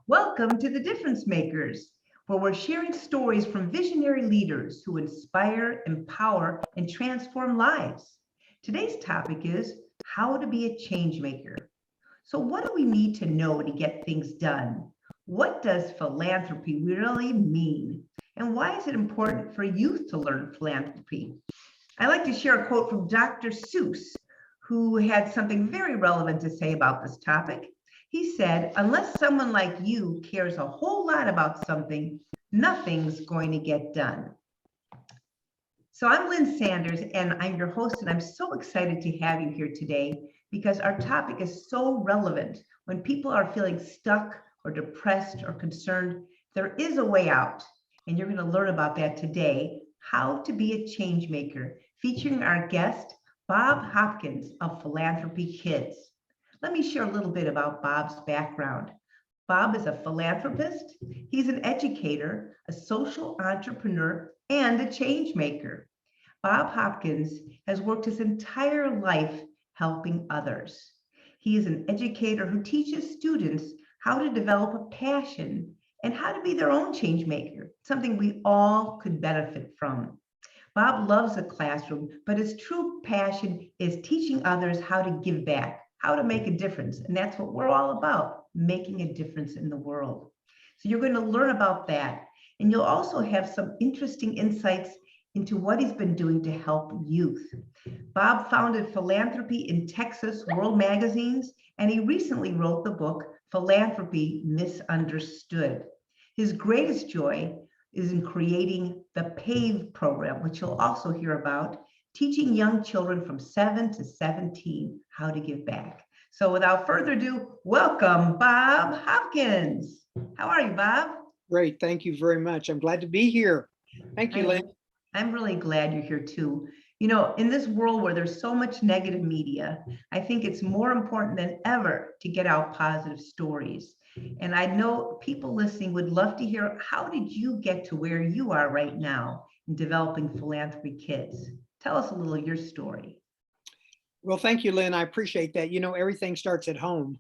Welcome to The Difference Makers, where we're sharing stories from visionary leaders who inspire, empower, and transform lives. Today's topic is how to be a change maker. So, what do we need to know to get things done? What does philanthropy really mean? And why is it important for youth to learn philanthropy? I like to share a quote from Dr. Seuss, who had something very relevant to say about this topic. He said, unless someone like you cares a whole lot about something, nothing's going to get done. So I'm Lynn Sanders, and I'm your host, and I'm so excited to have you here today because our topic is so relevant. When people are feeling stuck or depressed or concerned, there is a way out, and you're going to learn about that today, how to be a change maker, featuring our guest, Bob Hopkins of Philanthropy Kids. Let me share a little bit about Bob's background. Bob is a philanthropist, he's an educator, a social entrepreneur, and a change maker. Bob Hopkins has worked his entire life helping others. He is an educator who teaches students how to develop a passion and how to be their own change maker, something we all could benefit from. Bob loves the classroom, but his true passion is teaching others how to give back, how to make a difference. And that's what we're all about, making a difference in the world. So you're going to learn about that. And you'll also have some interesting insights into what he's been doing to help youth. Bob founded Philanthropy in Texas World Magazines, and he recently wrote the book, Philanthropy Misunderstood. His greatest joy is in creating the PAVE program, which you'll also hear about, teaching young children from 7 to 17 how to give back. So without further ado, welcome, Bob Hopkins. How are you, Bob? Great, thank you very much. I'm glad to be here. Thank you, Lynn. I'm really glad you're here too. You know, in this world where there's so much negative media, I think it's more important than ever to get out positive stories. And I know people listening would love to hear, how did you get to where you are right now in developing Philanthropy Kids? Tell us a little of your story. Well, thank you, Lynn. I appreciate that. You know, everything starts at home.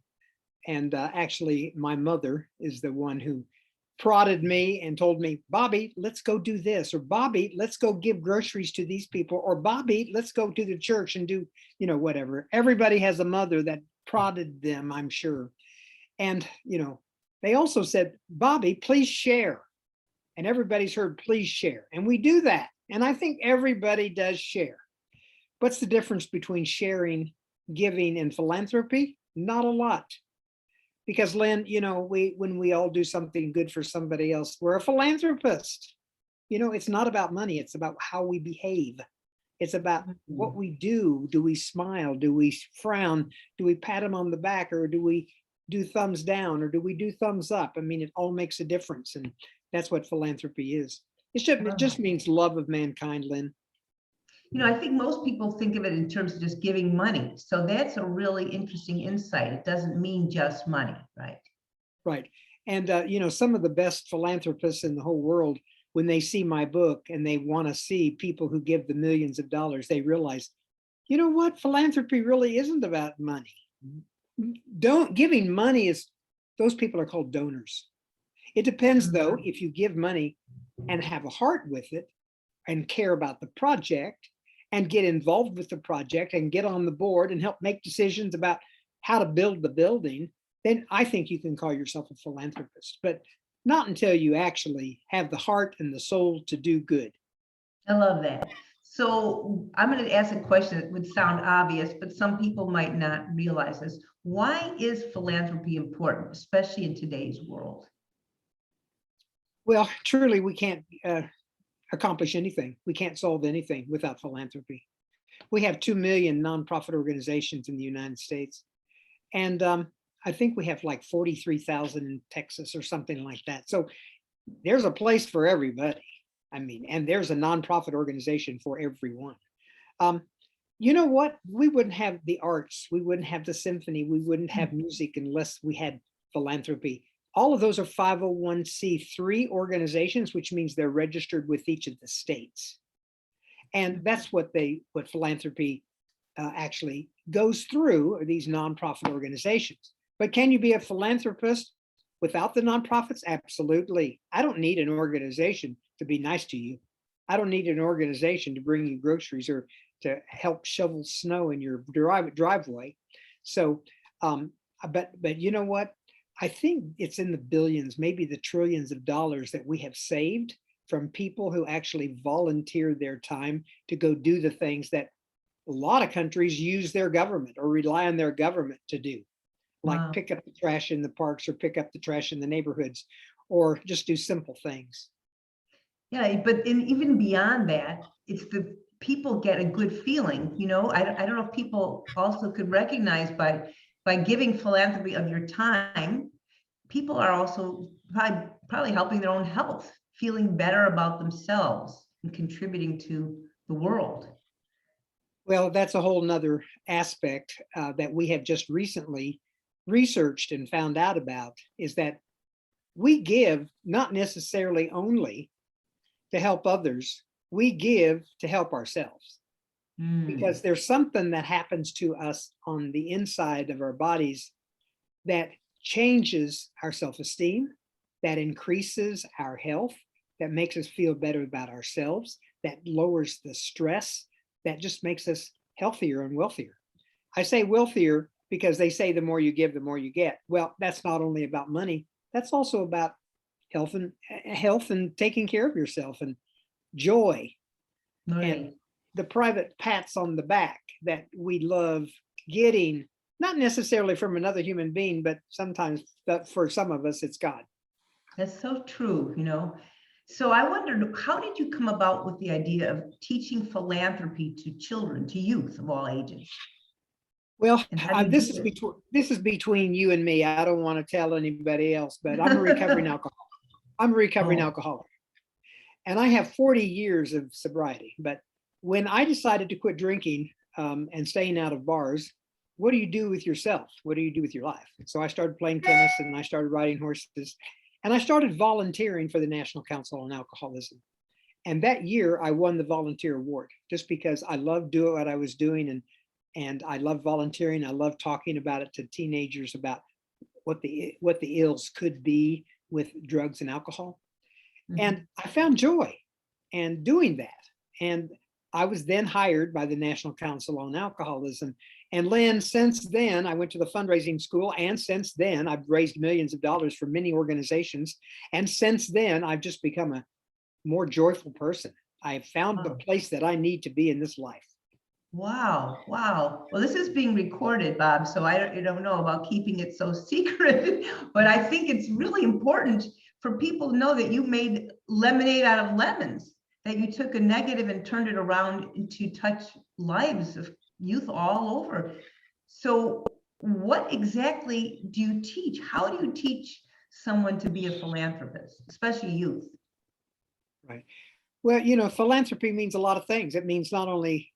And actually, my mother is the one who prodded me and told me, Bobby, let's go do this, or Bobby, let's go give groceries to these people, or Bobby, let's go to the church and do, you know, whatever. Everybody has a mother that prodded them, I'm sure. And, you know, they also said, Bobby, please share. And everybody's heard, please share. And we do that. And I think everybody does share. What's the difference between sharing, giving, and philanthropy? Not a lot. Because Lynn, you know, when we all do something good for somebody else, we're a philanthropist. You know, it's not about money. It's about how we behave. It's about what we do. Do we smile? Do we frown? Do we pat them on the back, or do we do thumbs down, or do we do thumbs up? I mean, it all makes a difference. And that's what philanthropy is. It just means love of mankind, Lynn. You know, I think most people think of it in terms of just giving money. So that's a really interesting insight. It doesn't mean just money, right? Right. And, you know, some of the best philanthropists in the whole world, when they see my book and they want to see people who give the millions of dollars, they realize, you know what, philanthropy really isn't about money. Giving money is, those people are called donors. It depends, though, if you give money and have a heart with it and care about the project and get involved with the project and get on the board and help make decisions about how to build the building, then I think you can call yourself a philanthropist, but not until you actually have the heart and the soul to do good. I love that. So I'm going to ask a question that would sound obvious, but some people might not realize this. Why is philanthropy important, especially in today's world? Well, truly, we can't accomplish anything. We can't solve anything without philanthropy. We have 2 million nonprofit organizations in the United States. And I think we have like 43,000 in Texas or something like that. So there's a place for everybody. I mean, and there's a nonprofit organization for everyone. You know what? We wouldn't have the arts. We wouldn't have the symphony. We wouldn't have music unless we had philanthropy. All of those are 501c3 organizations, which means they're registered with each of the states. And that's what philanthropy actually goes through, are these nonprofit organizations. But can you be a philanthropist Without the nonprofits, absolutely. I don't need an organization to be nice to you. I don't need an organization to bring you groceries or to help shovel snow in your driveway. So, but you know what? I think it's in the billions, maybe the trillions of dollars that we have saved from people who actually volunteer their time to go do the things that a lot of countries use their government or rely on their government to do, like Wow. pick up the trash in the parks or pick up the trash in the neighborhoods or just do simple things. Yeah, but even beyond that, it's the people get a good feeling, you know. I don't know if people also could recognize by giving philanthropy of your time, people are also probably helping their own health, feeling better about themselves and contributing to the world. Well, that's a whole nother aspect that we have just recently researched and found out about is that we give not necessarily only to help others, we give to help ourselves Mm, because there's something that happens to us on the inside of our bodies that changes our self-esteem, that increases our health, that makes us feel better about ourselves, that lowers the stress, that just makes us healthier and wealthier. I say wealthier because they say the more you give, the more you get. Well, that's not only about money, that's also about health and taking care of yourself and joy and right. the private pats on the back that we love getting, not necessarily from another human being, but sometimes for some of us, it's God. That's so true, you know. So I wondered, how did you come about with the idea of teaching philanthropy to children, to youth of all ages? Well, And how do you this do is it? between you and me. I don't want to tell anybody else, but I'm a recovering alcoholic. I'm a recovering Oh, alcoholic, and I have 40 years of sobriety. But when I decided to quit drinking and staying out of bars, what do you do with yourself? What do you do with your life? So I started playing tennis and I started riding horses, and I started volunteering for the National Council on Alcoholism. And that year I won the volunteer award just because I loved doing what I was doing, and I love volunteering. I love talking about it to teenagers about what the ills could be with drugs and alcohol. mhm. And I found joy in doing that. And I was then hired by the National Council on Alcoholism. And Lynn, since then, I went to the fundraising school. And since then, I've raised millions of dollars for many organizations. And since then, I've just become a more joyful person. I have found the Wow. place that I need to be in this life. Wow, wow. Well, this is being recorded, Bob, so I don't know about keeping it so secret, but I think it's really important for people to know that you made lemonade out of lemons, that you took a negative and turned it around to touch lives of youth all over. So what exactly do you teach? How do you teach someone to be a philanthropist, especially youth? Right. Well, philanthropy means a lot of things. It means not only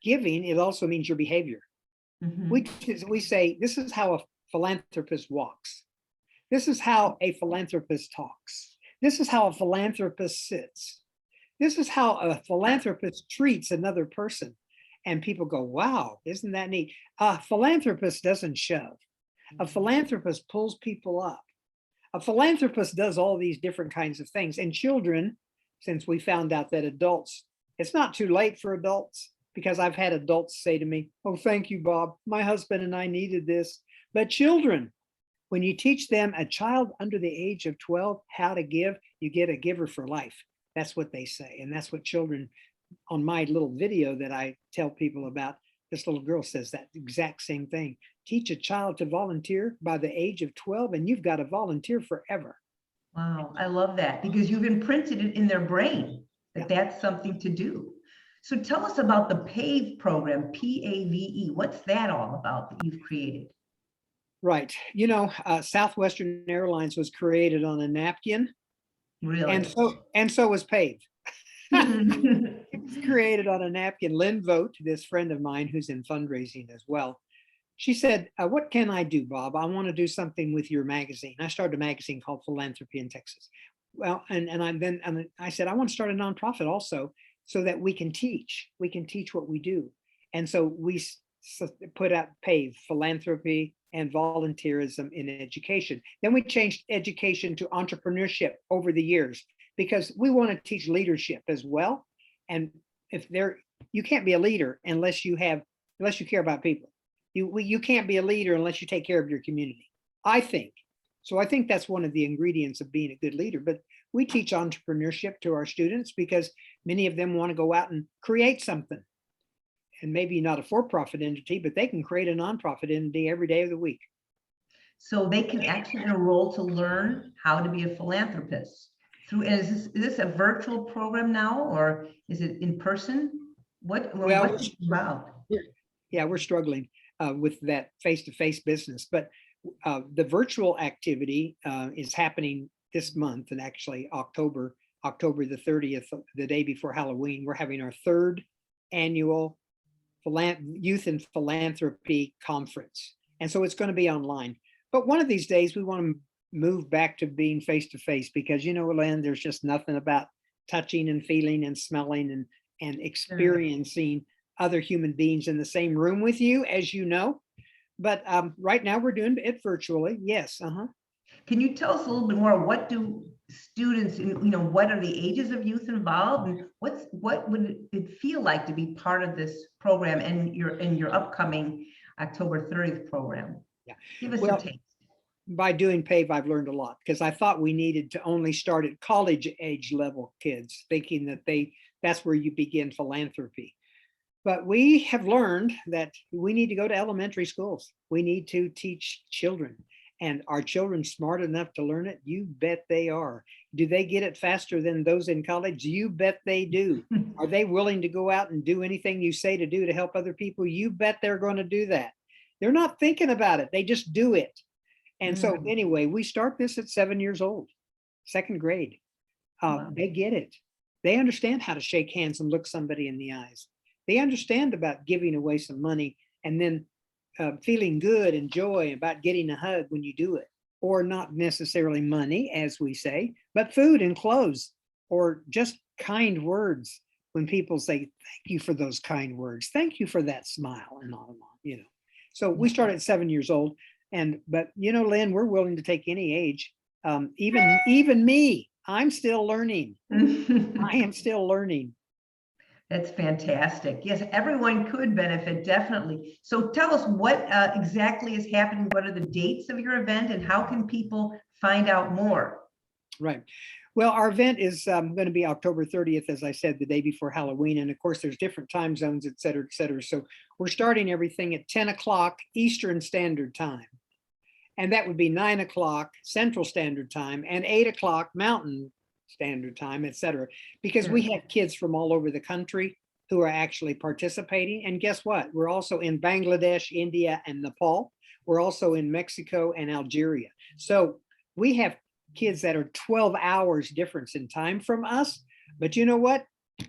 giving, it also means your behavior. We, Mhm. we say this is how a philanthropist walks. This is how a philanthropist talks. This is how a philanthropist sits. This is how a philanthropist treats another person. And people go, wow, isn't that neat? A philanthropist doesn't shove. A philanthropist pulls people up. A philanthropist does all these different kinds of things. And children, since we found out that adults, it's not too late for adults, because I've had adults say to me, oh, thank you, Bob. My husband and I needed this. But children, when you teach them, a child under the age of 12, how to give, you get a giver for life. That's what they say. And that's what children, on my little video that I tell people about, this little girl says that exact same thing. Teach a child to volunteer by the age of 12, and you've got to volunteer forever. Wow, I love that because you've imprinted it in their brain that Yeah, that's something to do. So tell us about the PAVE program, PAVE. What's that all about that you've created? right. Southwestern Airlines was created on a napkin, and Really? so was PAVE. It was created on a napkin. Lynn Vogt, this friend of mine who's in fundraising as well, she said, what can I do, Bob? I want to do something with your magazine. I started a magazine called Philanthropy in Texas. Well, and I said, I want to start a nonprofit also so that we can teach. We can teach what we do. And so we put out PAVE, Philanthropy and volunteerism in education. Then we changed education to entrepreneurship over the years because we want to teach leadership as well. And if you can't be a leader unless you care about people. You can't be a leader unless you take care of your community, I think. So I think that's one of the ingredients of being a good leader. But we teach entrepreneurship to our students because many of them want to go out and create something. And maybe not a for-profit entity, but they can create a nonprofit entity every day of the week. So they can actually enroll to learn how to be a philanthropist. Is this a virtual program now, or is it in person? What's it about? Yeah, we're struggling with that face-to-face business, but the virtual activity is happening this month, and actually October the 30th, the day before Halloween, we're having our third annual Youth and Philanthropy Conference. And so it's going to be online. But one of these days we want to move back to being face-to-face because, Lynn, there's just nothing about touching and feeling and smelling and experiencing other human beings in the same room with you, as you know. But right now we're doing it virtually. Yes. Can you tell us a little bit more? What do students, what are the ages of youth involved, and what would it feel like to be part of this program and your upcoming October 30th program? Yeah. Give us a taste. By doing PAVE, I've learned a lot because I thought we needed to only start at college age level kids, thinking that that's where you begin philanthropy. But we have learned that we need to go to elementary schools. We need to teach children. And are children smart enough to learn it? You bet they are. Do they get it faster than those in college? You bet they do. Are they willing to go out and do anything you say to do to help other people? You bet they're going to do that. They're not thinking about it. They just do it. And so anyway, we start this at 7 years old, second grade. Wow. They get it. They understand how to shake hands and look somebody in the eyes. They understand about giving away some money and then feeling good and joy about getting a hug when you do it, or not necessarily money, as we say, but food and clothes, or just kind words when people say, thank you for those kind words. Thank you for that smile and all. So we start at 7 years old. But Lynn, we're willing to take any age. Even me, I'm still learning. I am still learning. That's fantastic. Yes, everyone could benefit, definitely. So tell us what exactly is happening. What are the dates of your event and how can people find out more? Right. Well, our event is going to be October 30th, as I said, the day before Halloween. And of course, there's different time zones, et cetera, et cetera. So we're starting everything at 10 o'clock Eastern Standard Time. And that would be 9 o'clock Central Standard Time and 8 o'clock Mountain Standard Time, et cetera, because we have kids from all over the country who are actually participating. And guess what? We're also in Bangladesh, India, and Nepal. We're also in Mexico and Algeria. So we have kids that are 12 hours difference in time from us. But you know what?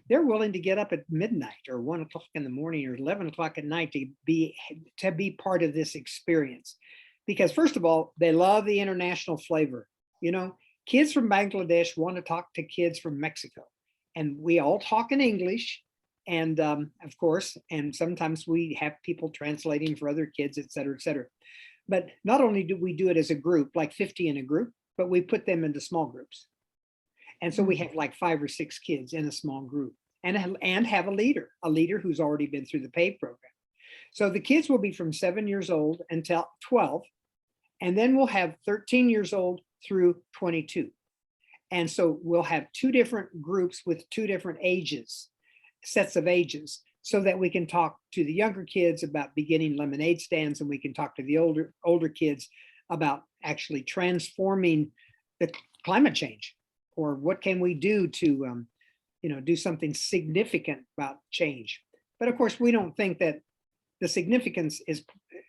They're willing to get up at midnight or 1 o'clock in the morning or 11 o'clock at night to be part of this experience. Because first of all, they love the international flavor. Kids from Bangladesh want to talk to kids from Mexico, and we all talk in English. And of course, and sometimes we have people translating for other kids, et cetera, et cetera. But not only do we do it as a group, like 50 in a group, but we put them into small groups. And so we have like 5 or 6 kids in a small group and have a leader who's already been through the PAVE program. So the kids will be from 7 years old until 12, and then we'll have 13 years old through 22. And so we'll have 2 different groups with 2 different sets of ages, so that we can talk to the younger kids about beginning lemonade stands, and we can talk to the older kids about actually transforming the climate change, or what can we do to do something significant about change. But of course, we don't think that the significance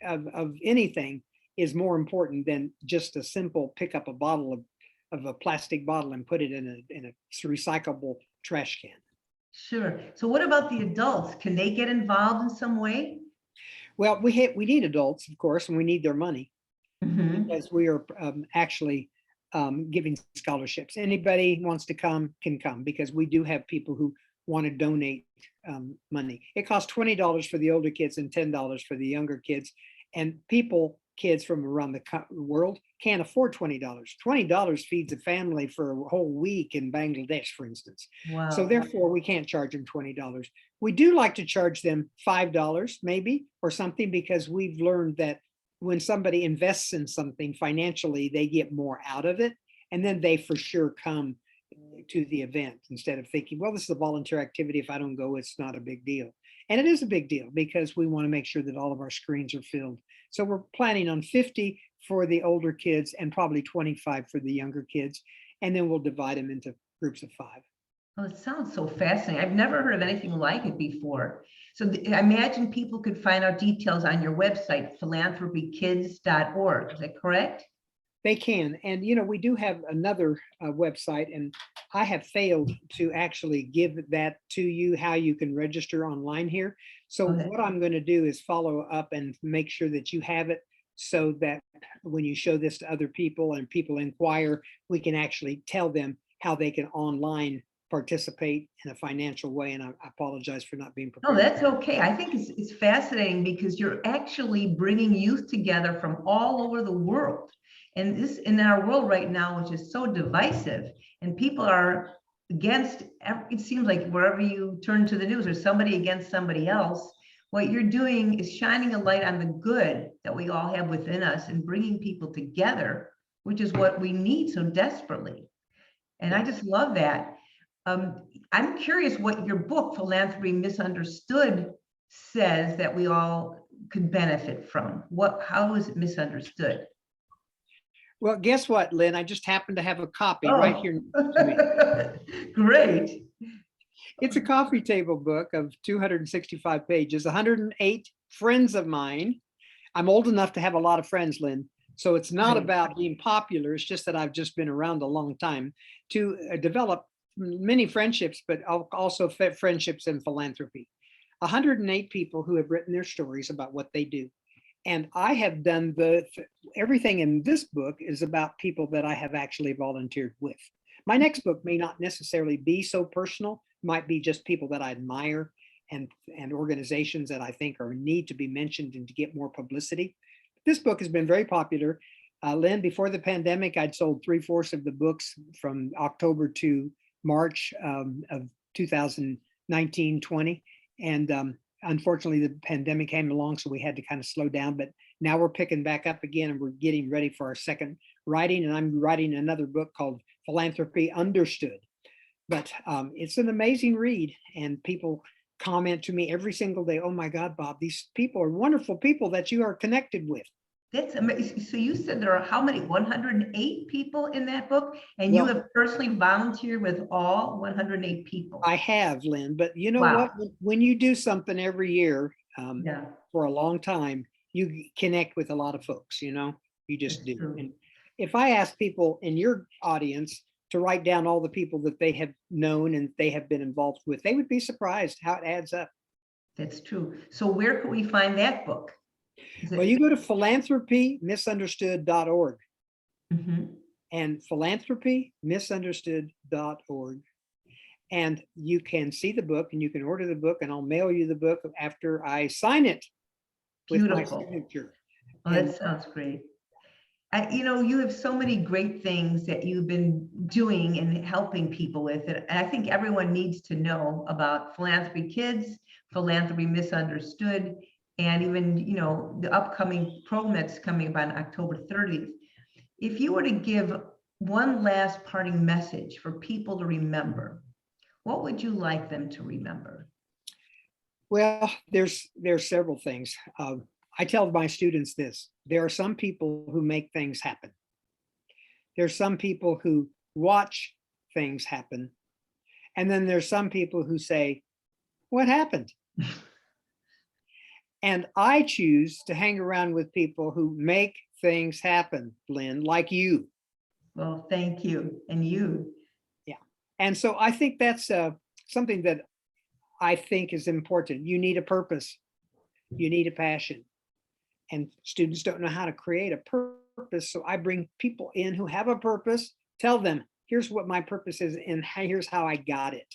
of anything is more important than just a simple pick up a bottle of a plastic bottle and put it in a recyclable trash can. Sure. So what about the adults? Can they get involved in some way? Well, we need adults, of course, and we need their money, because we are actually giving scholarships. Anybody who wants to come can come, because we do have people who want to donate money. It costs $20 for the older kids and $10 for the younger kids. And people kids from around the world can't afford $20. $20 feeds a family for a whole week in Bangladesh, for instance. So Wow. therefore, we can't charge them $20. We do like to charge them $5 maybe or something, because we've learned that when somebody invests in something financially, they get more out of it. And then they for sure come to the event instead of thinking, well, this is a volunteer activity. If I don't go, it's not a big deal. And it is a big deal because we want to make sure that all of our screens are filled. So we're planning on 50 for the older kids and probably 25 for the younger kids. And then we'll divide them into groups of 5. Oh, it sounds so fascinating. I've never heard of anything like it before. So I imagine people could find out details on your website, philanthropykids.org. Is that correct? They can. And, we do have another website, and I have failed to actually give that to you, how you can register online here. So Okay. what I'm going to do is follow up and make sure that you have it, so that when you show this to other people and people inquire, we can actually tell them how they can online participate in a financial way. And I apologize for not being No, prepared. that's okay. I think it's fascinating because you're actually bringing youth together from all over the world. And this, in our world right now, which is so divisive, and people are against, it seems like wherever you turn to the news, there's somebody against somebody else. What you're doing is shining a light on the good that we all have within us and bringing people together, which is what we need so desperately. And I just love that. I'm curious what your book, Philanthropy Misunderstood, says that we all could benefit from. How is it misunderstood? Well, guess what, Lynn? I just happen to have a copy right here next to me. Great. It's a coffee table book of 265 pages, 108 friends of mine. I'm old enough to have a lot of friends, Lynn. So it's not Right. about being popular. It's just that I've just been around a long time to develop many friendships, but also friendships in philanthropy. 108 people who have written their stories about what they do. And I have done everything in this book is about people that I have actually volunteered with. My next book may not necessarily be so personal, might be just people that I admire and organizations that I think need to be mentioned and to get more publicity. This book has been very popular. Lynn, before the pandemic, I'd sold 3/4 of the books from October to March of 2019-20. And unfortunately, the pandemic came along, so we had to kind of slow down. But now we're picking back up again, and we're getting ready for our second writing. And I'm writing another book called Philanthropy Understood. But it's an amazing read, and people comment to me every single day, "Oh my God, Bob, these people are wonderful people that you are connected with." That's amazing. So you said there are how many? 108 people in that book, and you Well, have personally volunteered with all 108 people. I have, Lynn, but you know Wow. what? When you do something every year Yeah, for a long time, you connect with a lot of folks, you just that's do. true. And if I ask people in your audience to write down all the people that they have known and they have been involved with, they would be surprised how it adds up. That's true. So where can we find that book? Well, you go to philanthropymisunderstood.org Mhm. and philanthropymisunderstood.org. And you can see the book and you can order the book, and I'll mail you the book after I sign it with my Beautiful. signature. Oh, And that sounds great. You have so many great things that you've been doing and helping people with. And I think everyone needs to know about Philanthropy Kids, Philanthropy Misunderstood, and even, the upcoming program that's coming up on October 30th. If you were to give one last parting message for people to remember, what would you like them to remember? well, there's several things. I tell my students this: there are some people who make things happen. There's some people who watch things happen. And then there's some people who say, "What happened?" And I choose to hang around with people who make things happen, Lynn, like you. Well, thank you. And you. Yeah. And so I think that's something that I think is important. You need a purpose. You need a passion. And students don't know how to create a purpose. So I bring people in who have a purpose, tell them, here's what my purpose is, and here's how I got it.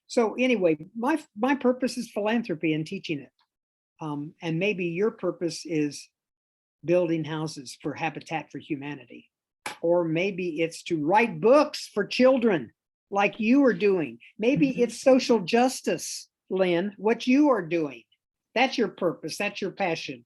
So anyway, my purpose is philanthropy and teaching it. And maybe your purpose is building houses for Habitat for Humanity. Or maybe it's to write books for children like you are doing. Maybe it's social justice, Lynn, what you are doing. That's your purpose. That's your passion.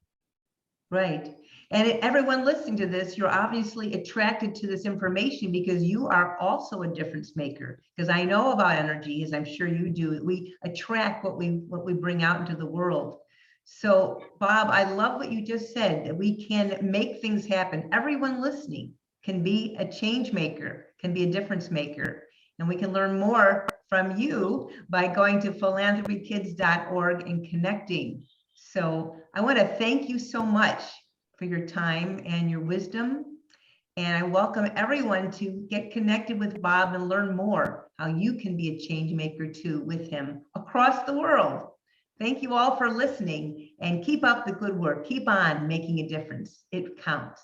Right. And everyone listening to this, you're obviously attracted to this information because you are also a difference maker. Because I know about energy, as I'm sure you do. We attract what we bring out into the world. So, Bob, I love what you just said, that we can make things happen. Everyone listening can be a change maker, can be a difference maker. And we can learn more from you by going to philanthropykids.org and connecting. So I want to thank you so much for your time and your wisdom. And I welcome everyone to get connected with Bob and learn more how you can be a change maker too with him across the world. Thank you all for listening and keep up the good work. Keep on making a difference. It counts.